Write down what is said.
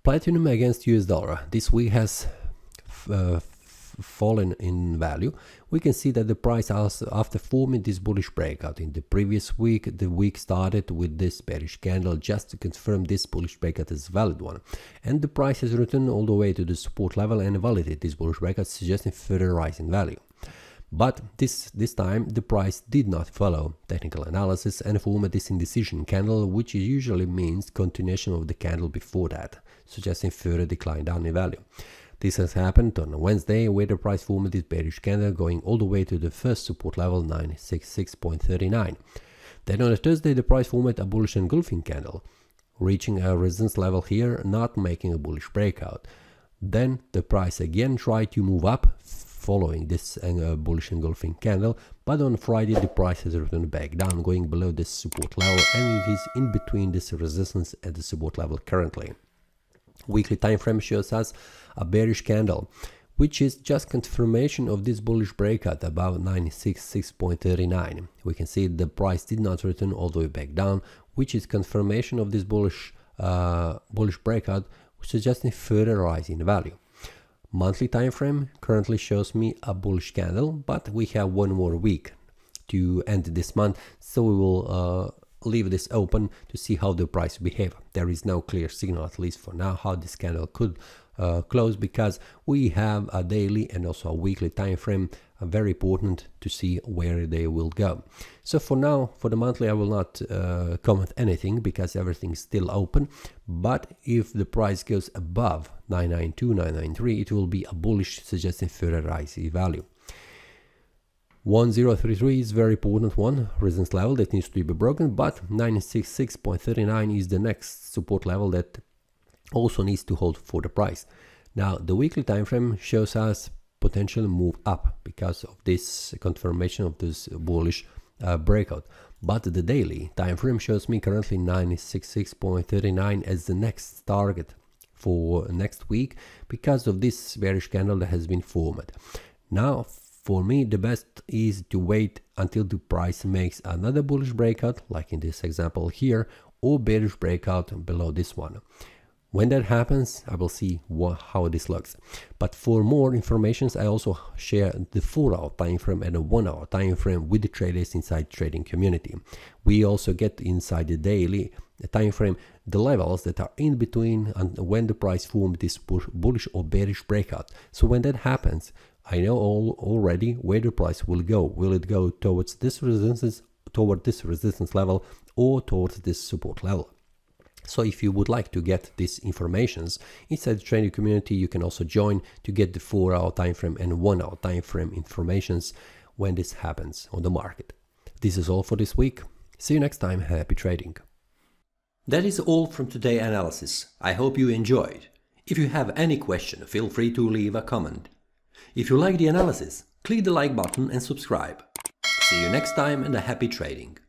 Platinum against US dollar. This week has fallen in value. We can see that the price after forming this bullish breakout in the previous week, the week started with this bearish candle just to confirm this bullish breakout as a valid one, and the price has returned all the way to the support level and validated this bullish breakout, suggesting further rise in value. But this time the price did not follow technical analysis and formed this indecision candle, which usually means continuation of the candle before that, suggesting further decline down in value. This has happened on a Wednesday, where the price formed this bearish candle going all the way to the first support level 966.39. Then on a Thursday the price formed a bullish engulfing candle, reaching a resistance level here, not making a bullish breakout. Then the price again tried to move up following this bullish engulfing candle, but on Friday the price has returned back down, going below this support level, and it is in between this resistance and the support level currently. Weekly time frame shows us a bearish candle, which is just confirmation of this bullish breakout above 966.39. We can see the price did not return all the way back down, which is confirmation of this bullish breakout, suggesting further rise in value. Monthly time frame currently shows me a bullish candle, but we have one more week to end this month, so we will leave this open to see how the price behave. There is no clear signal, at least for now, how this candle could close, because we have a daily and also a weekly time frame, very important to see where they will go. So for now, for the monthly, I will not comment anything because everything is still open, but if the price goes above 992, 993, it will be a bullish, suggesting further rise in value. 1033 is very important one, resistance level that needs to be broken, but 966.39 is the next support level that also needs to hold for the price. Now the weekly time frame shows us potential move up because of this confirmation of this bullish breakout, but the daily time frame shows me currently 966.39 as the next target for next week because of this bearish candle that has been formed. Now for me, the best is to wait until the price makes another bullish breakout, like in this example here, or bearish breakout below this one. When that happens, I will see how this looks. But for more information, I also share the 4-hour time frame and a 1-hour time frame with the traders inside trading community. We also get inside the daily time frame the levels that are in between and when the price formed this bullish or bearish breakout. So when that happens, I know already where the price will go. Will it go towards this resistance, toward this resistance level, or towards this support level? So if you would like to get these informations inside the trading community, you can also join to get the 4-hour time frame and 1-hour time frame informations when this happens on the market. This is all for this week. See you next time. Happy trading. That is all from today's analysis. I hope you enjoyed. If you have any question, feel free to leave a comment. If you like the analysis, click the like button and subscribe. See you next time and a happy trading.